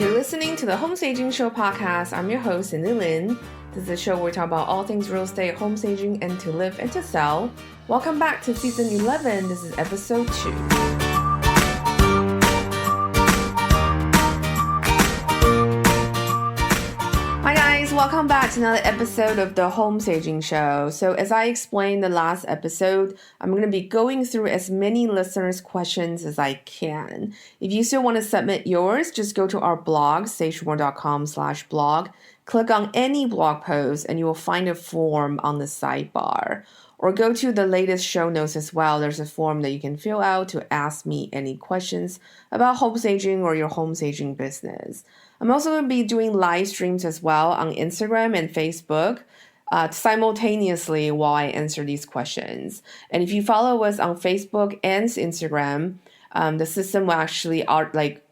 You're listening to the Home Staging Show podcast. I'm your host, Cindy Lin. This is a show where we talk about all things real estate, home staging, and to live and to sell. Welcome back to season 11. This is episode 2. Welcome back to another episode of the Home Staging Show. So as I explained the last episode, I'm going to be going through as many listeners' questions as I can. If you still want to submit yours, just go to our blog, stagemore.com/blog. Click on any blog post and you will find a form on the sidebar. Or go to the latest show notes as well. There's a form that you can fill out to ask me any questions about home staging or your home staging business. I'm also going to be doing live streams as well on Instagram and Facebook simultaneously while I answer these questions. And if you follow us on Facebook and Instagram, the system will actually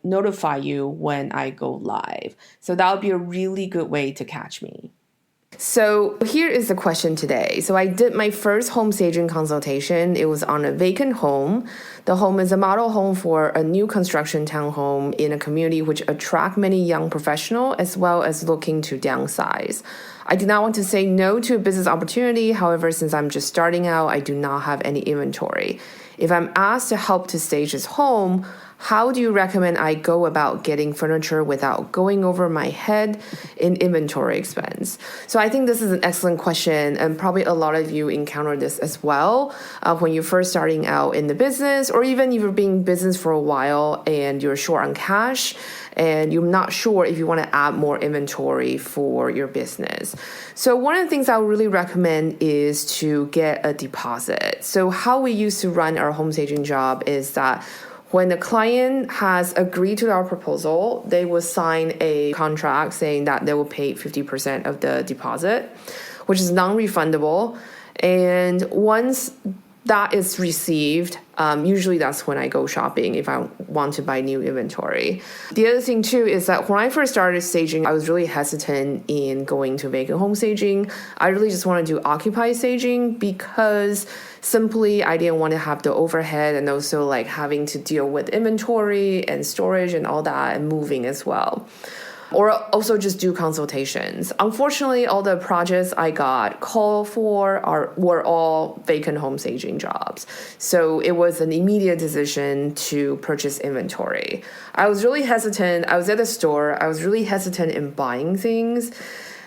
notify you when I go live. So that would be a really good way to catch me. So here is the question today. So I did my first home staging consultation. It was on a vacant home. The home is a model home for a new construction townhome in a community which attract many young professionals as well as looking to downsize. I did not want to say no to a business opportunity. However, since I'm just starting out, I do not have any inventory. If I'm asked to help to stage this home, how do you recommend I go about getting furniture without going over my head in inventory expense? So I think this is an excellent question, and probably a lot of you encounter this as well when you're first starting out in the business, or even if you're being in business for a while and you're short on cash and you're not sure if you want to add more inventory for your business. So one of the things I would really recommend is to get a deposit. So how we used to run our home staging job is that when the client has agreed to our proposal, they will sign a contract saying that they will pay 50% of the deposit, which is non-refundable. And once that is received, usually that's when I go shopping if I want to buy new inventory. The other thing too is that when I first started staging, I was really hesitant in going to vacant home staging. I really just want to do occupied staging because simply I didn't want to have the overhead and also like having to deal with inventory and storage and all that and moving as well. Or also just do consultations. Unfortunately, all the projects I got called for were all vacant home staging jobs. So it was an immediate decision to purchase inventory. I was really hesitant. I was at the store. I was really hesitant in buying things.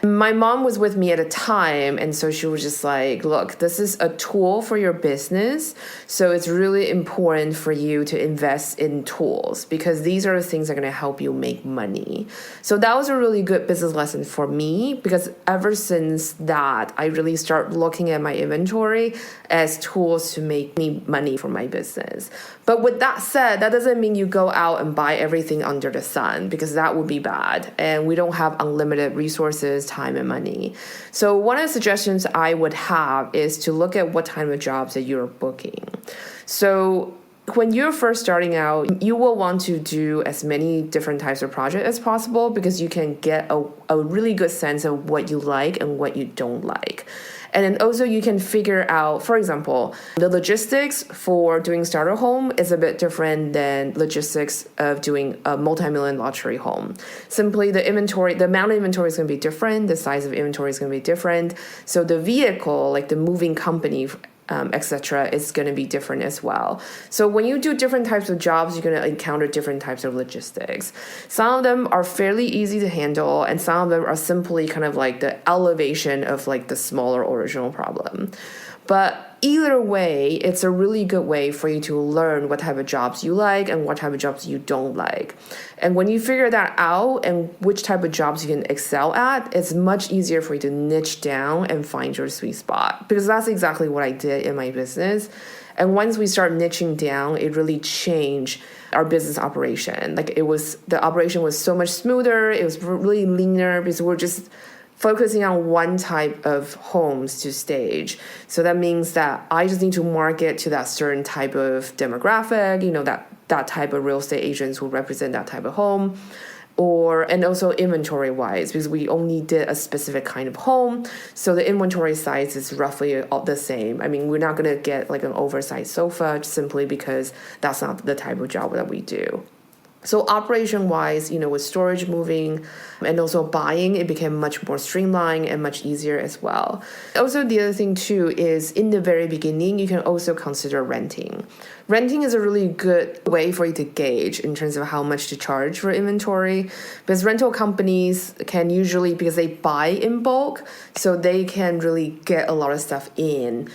My mom was with me at a time, and so she was just like, look, this is a tool for your business, so it's really important for you to invest in tools because these are the things that are going to help you make money. So that was a really good business lesson for me because ever since that, I really start looking at my inventory as tools to make me money for my business. But with that said, that doesn't mean you go out and buy everything under the sun because that would be bad. And we don't have unlimited resources, time, and money. So one of the suggestions I would have is to look at what type of jobs that you're booking. So when you're first starting out, you will want to do as many different types of projects as possible because you can get a really good sense of what you like and what you don't like. And then also you can figure out, for example, the logistics for doing starter home is a bit different than logistics of doing a multi-million luxury home. Simply the amount of inventory is going to be different. The size of inventory is going to be different. So the vehicle, like the moving company, etc., is going to be different as well. So when you do different types of jobs, you're going to encounter different types of logistics. Some of them are fairly easy to handle, and some of them are simply kind of like the elevation of like the smaller original problem. But either way, it's a really good way for you to learn what type of jobs you like and what type of jobs you don't like. And when you figure that out and which type of jobs you can excel at, it's much easier for you to niche down and find your sweet spot. Because that's exactly what I did in my business. And once we start niching down, it really changed our business operation. The operation was so much smoother. It was really leaner because we're just focusing on one type of homes to stage. So that means that I just need to market to that certain type of demographic, that type of real estate agents who represent that type of home. And also inventory wise, because we only did a specific kind of home. So the inventory size is roughly the same. I mean, we're not going to get like an oversized sofa simply because that's not the type of job that we do. So operation-wise, with storage moving and also buying, it became much more streamlined and much easier as well. Also, the other thing too is in the very beginning, you can also consider renting. Renting is a really good way for you to gauge in terms of how much to charge for inventory, because rental companies can usually, because they buy in bulk, so they can really get a lot of stuff in,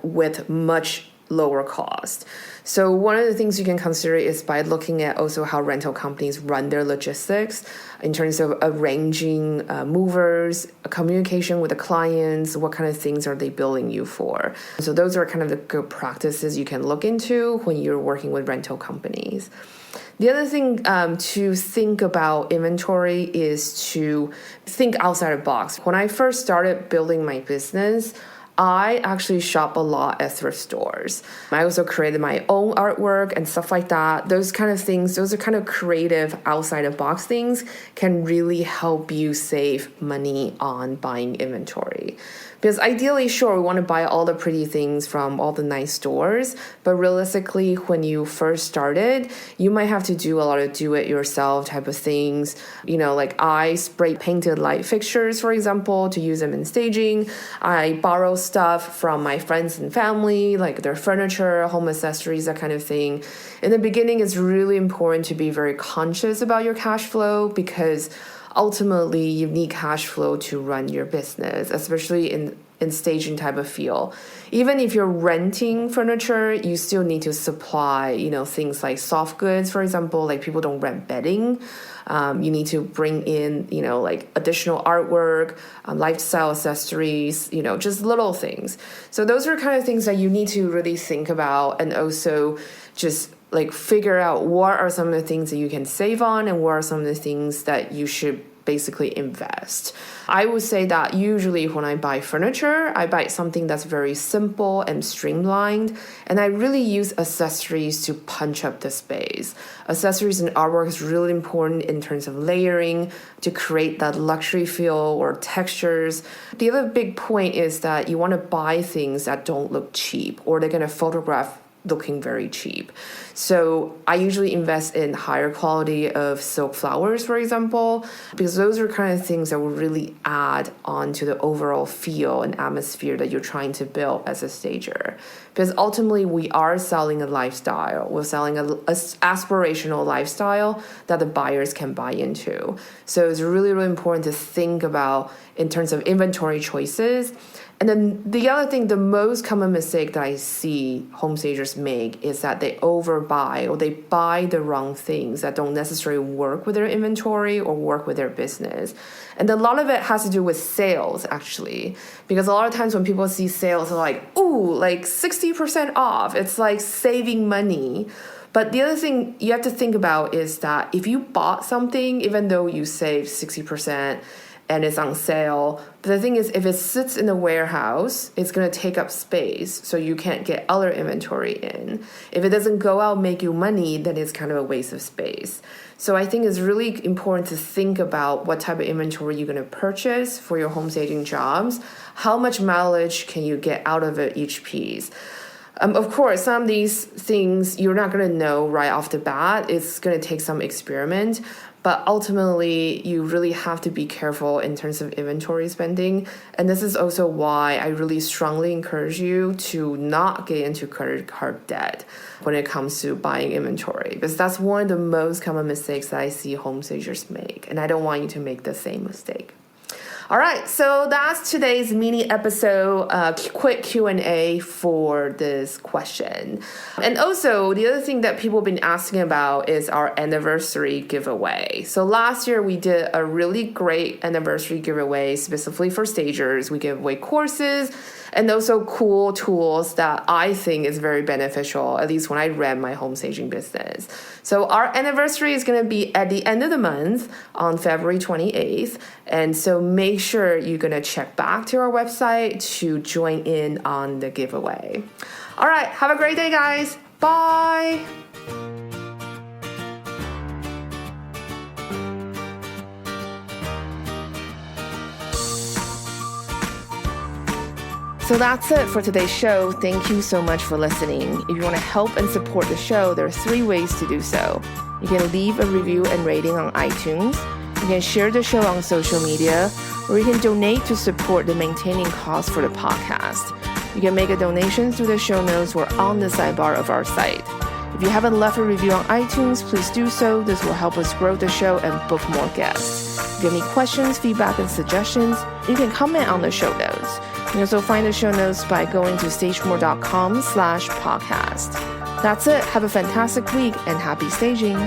with much lower cost. So one of the things you can consider is by looking at also how rental companies run their logistics in terms of arranging movers, communication with the clients, what kind of things are they billing you for. So those are kind of the good practices you can look into when you're working with rental companies. The other thing to think about inventory is to think outside the box. When I first started building my business, I actually shop a lot at thrift stores. I also created my own artwork and stuff like that. Those kind of things, those are kind of creative outside the box things, can really help you save money on buying inventory. Because ideally, sure, we want to buy all the pretty things from all the nice stores, but realistically, when you first started, you might have to do a lot of do-it-yourself type of things. Like I spray painted light fixtures, for example, to use them in staging. I borrow stuff from my friends and family, like their furniture, home accessories, that kind of thing. In the beginning, it's really important to be very conscious about your cash flow, because ultimately you need cash flow to run your business, especially in staging type of feel. Even if you're renting furniture, you still need to supply, things like soft goods, for example, like people don't rent bedding. You need to bring in, like additional artwork, lifestyle accessories, just little things. So those are kind of things that you need to really think about, and also just like figure out what are some of the things that you can save on and what are some of the things that you should basically invest. I would say that usually when I buy furniture, I buy something that's very simple and streamlined, and I really use accessories to punch up the space. Accessories and artwork is really important in terms of layering to create that luxury feel or textures. The other big point is that you want to buy things that don't look cheap, or they're going to photograph looking very cheap. So I usually invest in higher quality of silk flowers, for example, because those are kind of things that will really add on to the overall feel and atmosphere that you're trying to build as a stager. Because ultimately we are selling a lifestyle. We're selling a aspirational lifestyle that the buyers can buy into. So it's really, really important to think about in terms of inventory choices. And then the other thing, the most common mistake that I see home stagers make is that they overbuy, or they buy the wrong things that don't necessarily work with their inventory or work with their business. And a lot of it has to do with sales, actually, because a lot of times when people see sales, they're like, ooh, like 60% off. It's like saving money. But the other thing you have to think about is that if you bought something, even though you saved 60%, and it's on sale. But the thing is, if it sits in a warehouse, it's going to take up space, so you can't get other inventory in. If it doesn't go out make you money, then it's kind of a waste of space. So I think it's really important to think about what type of inventory you're going to purchase for your home staging jobs. How much mileage can you get out of it each piece? Of course, some of these things you're not going to know right off the bat. It's going to take some experiment. But ultimately, you really have to be careful in terms of inventory spending. And this is also why I really strongly encourage you to not get into credit card debt when it comes to buying inventory. Because that's one of the most common mistakes that I see home stagers make. And I don't want you to make the same mistake. All right, so that's today's mini episode, quick Q&A for this question. And also, the other thing that people have been asking about is our anniversary giveaway. So last year, we did a really great anniversary giveaway specifically for stagers. We gave away courses and also cool tools that I think is very beneficial, at least when I ran my home staging business. So our anniversary is going to be at the end of the month on February 28th. And so make sure you're going to check back to our website to join in on the giveaway. All right, have a great day, guys. Bye. So that's it for today's show. Thank you so much for listening. If you want to help and support the show, there are 3 ways to do so. You can leave a review and rating on iTunes. You can share the show on social media, or you can donate to support the maintaining costs for the podcast. You can make a donation through the show notes or on the sidebar of our site. If you haven't left a review on iTunes, please do so. This will help us grow the show and book more guests. If you have any questions, feedback, and suggestions, you can comment on the show notes. You can also find the show notes by going to stagemore.com/podcast. That's it. Have a fantastic week and happy staging.